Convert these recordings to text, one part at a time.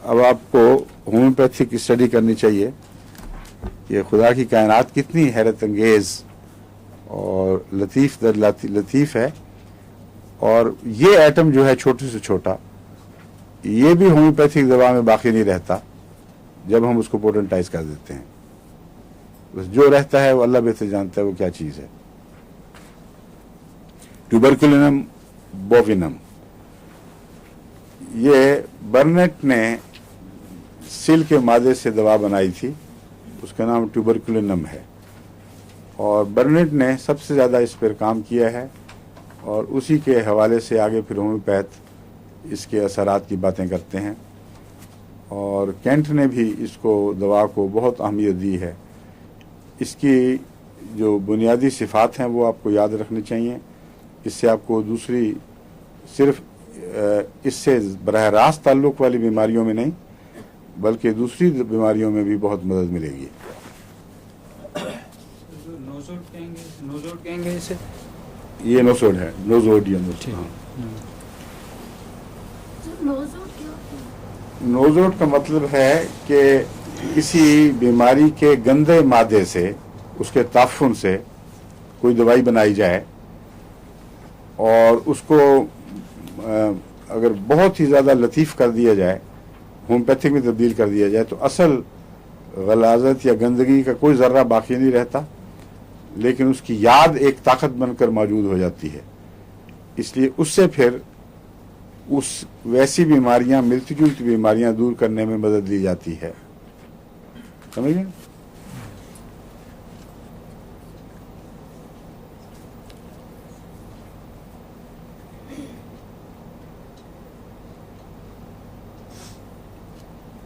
अब आपको होम्योपैथी की स्टडी करनी चाहिए कि खुदा की कायनात कितनी हैरत अंगेज और लतीफ़ है, और ये एटम जो है छोटे से छोटा, ये भी होम्योपैथिक दवा में बाकी नहीं रहता जब हम उसको पोटेंटाइज कर देते हैं। बस जो रहता है वो अल्लाह बेहतर जानता है वो क्या चीज़ है। ट्यूबरकुलिनम बोविनम, ये बर्नेट ने सिल के मादे से दवा बनाई थी, उसका नाम ट्यूबरकुलिनम है, और बर्नेट ने सबसे ज़्यादा इस पर काम किया है, और उसी के हवाले से आगे फिर होम्योपैथ इसके असरात की बातें करते हैं। और कैंट ने भी इसको दवा को बहुत अहमियत दी है। इसकी जो बुनियादी सिफ़ात हैं वो आपको याद रखनी चाहिए, इससे आपको दूसरी सिर्फ इससे बरह रास्त ताल्लुक़ वाली बीमारियों में नहीं बल्कि दूसरी बीमारियों में भी बहुत मदद मिलेगी। नोज़ोड कहेंगे इसे? ये नोसोड है, नोज़ोड या नोसोड। नोज़ोड का मतलब है कि किसी बीमारी के गंदे मादे से, उसके ताफ़ुन से कोई दवाई बनाई जाए और उसको अगर बहुत ही ज़्यादा लतीफ़ कर दिया जाए, होम्योपैथिक में तब्दील कर दिया जाए, तो असल गलाजत या गंदगी का कोई ज़र्रा बाकी नहीं रहता, लेकिन उसकी याद एक ताकत बनकर मौजूद हो जाती है। इसलिए उससे फिर उस वैसी बीमारियां, मिलती जुलती बीमारियां दूर करने में मदद ली जाती है। समझ गए?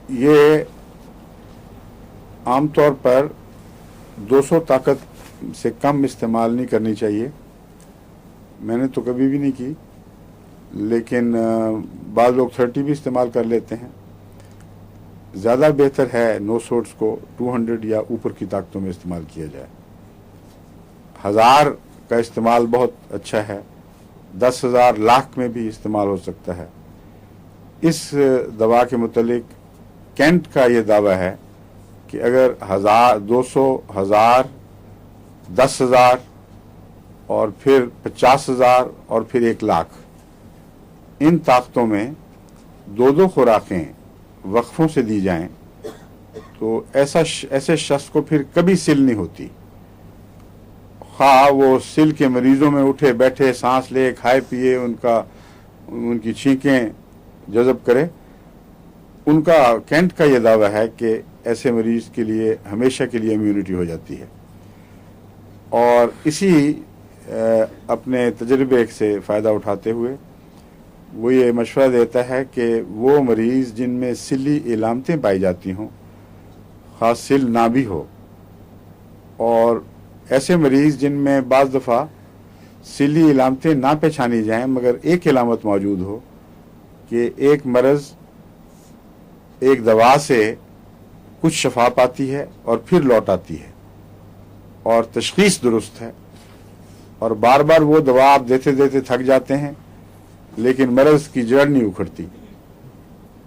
ये आमतौर पर 200 ताकत से कम इस्तेमाल नहीं करनी चाहिए। मैंने तो कभी भी नहीं की, लेकिन बाद लोग 30 भी इस्तेमाल कर लेते हैं। ज़्यादा बेहतर है नोसोड्स को 200 या ऊपर की ताकतों में इस्तेमाल किया जाए। 1000 का इस्तेमाल बहुत अच्छा है, 10,000 लाख में भी इस्तेमाल हो सकता है। इस दवा के मुतालिक कैंट का ये दावा है कि अगर 1000, 200, 1000, 10,000 और फिर 50,000 और फिर 1,00,000, इन ताकतों में दो खुराकें वक्फों से दी जाएं तो ऐसे शख्स को फिर कभी सिल नहीं होती। हाँ, वो सिल के मरीजों में उठे बैठे, सांस ले, खाए पिए, उनकी छींकें जज़ब करे, उनका कैंट का ये दावा है कि ऐसे मरीज के लिए हमेशा के लिए इम्यूनिटी हो जाती है। और इसी अपने तजर्बे से फ़ायदा उठाते हुए वो ये मशवरा देता है कि वो मरीज़ जिनमें सिली इलामतें पाई जाती हों, ख़ास सिल ना भी हो, और ऐसे मरीज़ जिनमें बाज़ दफ़ा सिली इलामतें ना पहचानी जाएं मगर एक इलामत मौजूद हो कि एक मर्ज़ एक दवा से कुछ शफा पाती है और फिर लौट आती है और तशख़ीस दुरुस्त है, और बार बार वो दवा आप देते देते थक जाते हैं लेकिन मर्ज़ की जड़ नहीं उखड़ती,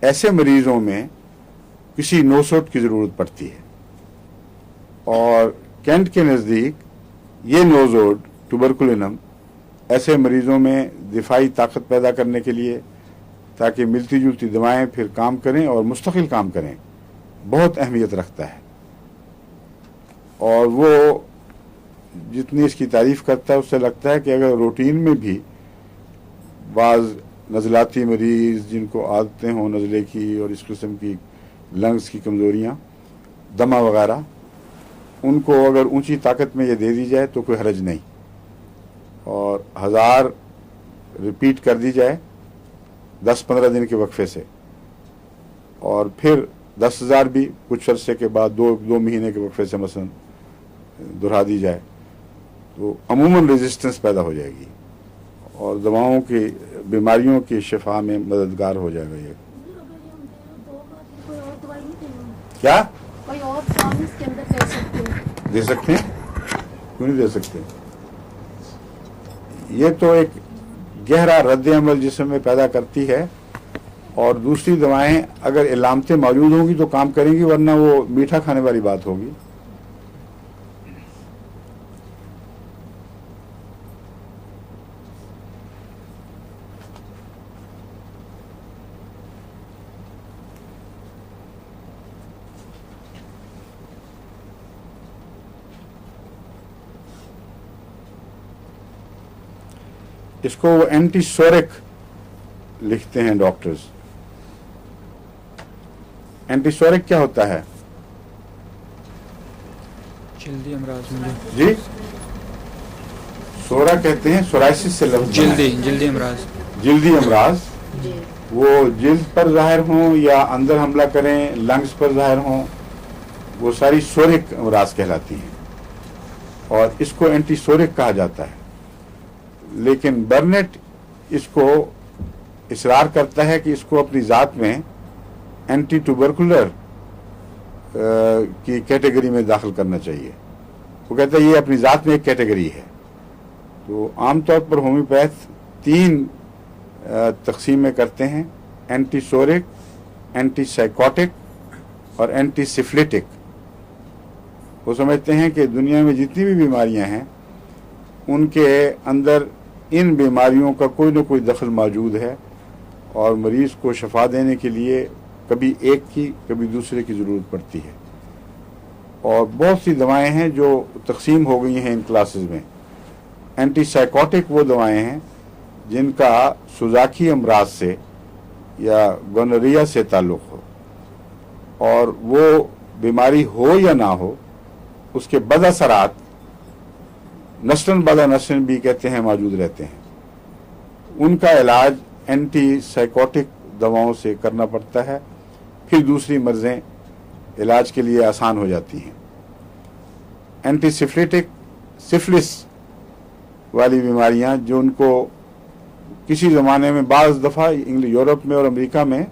ऐसे मरीज़ों में किसी नोसोड की ज़रूरत पड़ती है। और कैंट के नज़दीक ये नोज़ोड ट्यूबरकुलिनम ऐसे मरीज़ों में दिफाई ताकत पैदा करने के लिए, ताकि मिलती जुलती दवाएं फिर काम करें और मुस्तकिल काम करें, बहुत अहमियत रखता है। और वो जितनी इसकी तारीफ़ करता है उससे लगता है कि अगर रूटीन में भी बाज़ नज़लाती मरीज़ जिनको आदतें हों नज़ले की और इस किस्म की लंग्स की कमज़ोरियाँ, दमा वगैरह, उनको अगर ऊंची ताकत में ये दे दी जाए तो कोई हरज नहीं, और 1000 रिपीट कर दी जाए 10-15 दिन के वक्फे से, और फिर 10,000 भी कुछ अरसे के बाद 2 महीने के वक्फे से मसलन दोहरा दी जाए तो अमूमन रेजिस्टेंस पैदा हो जाएगी और दवाओं की बीमारियों की शिफा में मददगार हो जाएगा। ये क्या कोई और काम इसके अंदर कर सकते हैं? दे सकते हैं, क्यों नहीं दे सकते? ये तो एक गहरा रद्द अमल जिस्म में पैदा करती है اور دوسری دوائیں اگر علامتیں موجود ہوں گی تو کام کریں گی، ورنہ وہ میٹھا کھانے والی بات ہوگی۔ اس کو وہ اینٹی سورک لکھتے ہیں ڈاکٹرز۔ اینٹی سورک کیا ہوتا ہے؟ جلدی امراض میں جی سورا کہتے ہیں، سورائسس سے لفظ بنا ہے۔ جلدی امراض۔ جلدی امراض، جی وہ جلد پر ظاہر ہوں یا اندر حملہ کریں، لنگز پر ظاہر ہوں، وہ ساری سورک امراض کہلاتی ہیں اور اس کو اینٹی سورک کہا جاتا ہے۔ لیکن برنٹ اس کو اصرار کرتا ہے کہ اس کو اپنی ذات میں اینٹی ٹوبرکولر کی کیٹیگری میں داخل کرنا چاہیے۔ وہ کہتا ہے یہ اپنی ذات میں ایک کیٹیگری ہے۔ تو عام طور پر ہومیوپیتھ 3 تقسیمیں کرتے ہیں: اینٹی سورک، اینٹی سائیکوٹک اور اینٹی سفلٹک۔ وہ سمجھتے ہیں کہ دنیا میں جتنی بھی بیماریاں ہیں ان کے اندر ان بیماریوں کا کوئی نہ کوئی دخل موجود ہے اور مریض کو شفا دینے کے لیے کبھی ایک کی کبھی دوسرے کی ضرورت پڑتی ہے۔ اور بہت سی دوائیں ہیں جو تقسیم ہو گئی ہیں ان کلاسز میں۔ اینٹی سائیکوٹک وہ دوائیں ہیں جن کا سوزاکی امراض سے یا گونوریا سے تعلق ہو، اور وہ بیماری ہو یا نہ ہو اس کے بد اثرات نسلاً بعد نسلاً بھی کہتے ہیں موجود رہتے ہیں۔ ان کا علاج اینٹی سائیکوٹک دواؤں سے کرنا پڑتا ہے، پھر دوسری مرضیں علاج کے لیے آسان ہو جاتی ہیں۔ اینٹی سفلٹک، سفلس والی بیماریاں جو ان کو کسی زمانے میں بعض دفعہ یورپ میں اور امریکہ میں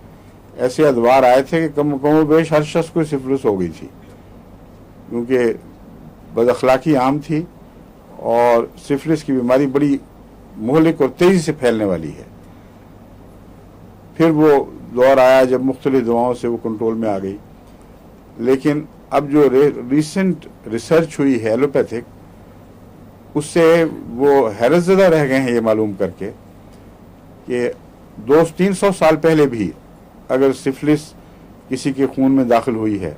ایسے ادوار آئے تھے کہ کم و بیش ہر شخص کو سفلس ہو گئی تھی، کیونکہ بد اخلاقی عام تھی اور سفلس کی بیماری بڑی مہلک اور تیزی سے پھیلنے والی ہے۔ پھر وہ دور آیا جب مختلف دواؤں سے وہ کنٹرول میں آ گئی، لیکن اب جو ریسنٹ ریسرچ ہوئی ہے ایلوپیتھک، اس سے وہ حیرت زدہ رہ گئے ہیں یہ معلوم کر کے کہ 200-300 سال پہلے بھی اگر سفلس کسی کے خون میں داخل ہوئی ہے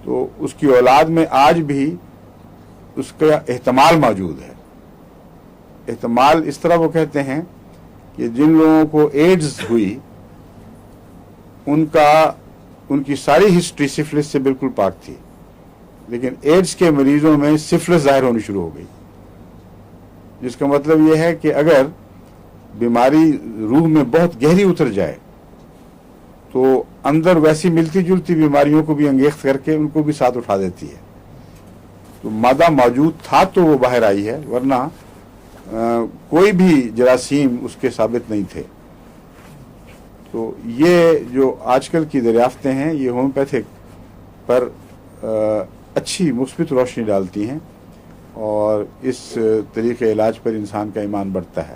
تو اس کی اولاد میں آج بھی اس کا احتمال موجود ہے۔ احتمال اس طرح وہ کہتے ہیں کہ جن لوگوں کو ایڈز ہوئی ان کی ساری ہسٹری سفلس سے بالکل پاک تھی، لیکن ایڈز کے مریضوں میں سفلس ظاہر ہونی شروع ہو گئی، جس کا مطلب یہ ہے کہ اگر بیماری روح میں بہت گہری اتر جائے تو اندر ویسی ملتی جلتی بیماریوں کو بھی انگیخت کر کے ان کو بھی ساتھ اٹھا دیتی ہے۔ تو مادہ موجود تھا تو وہ باہر آئی ہے، ورنہ کوئی بھی جراثیم اس کے ثابت نہیں تھے۔ تو یہ جو آج کل کی دریافتیں ہیں یہ ہومیوپیتھک پر اچھی مثبت روشنی ڈالتی ہیں اور اس طریقے علاج پر انسان کا ایمان بڑھتا ہے۔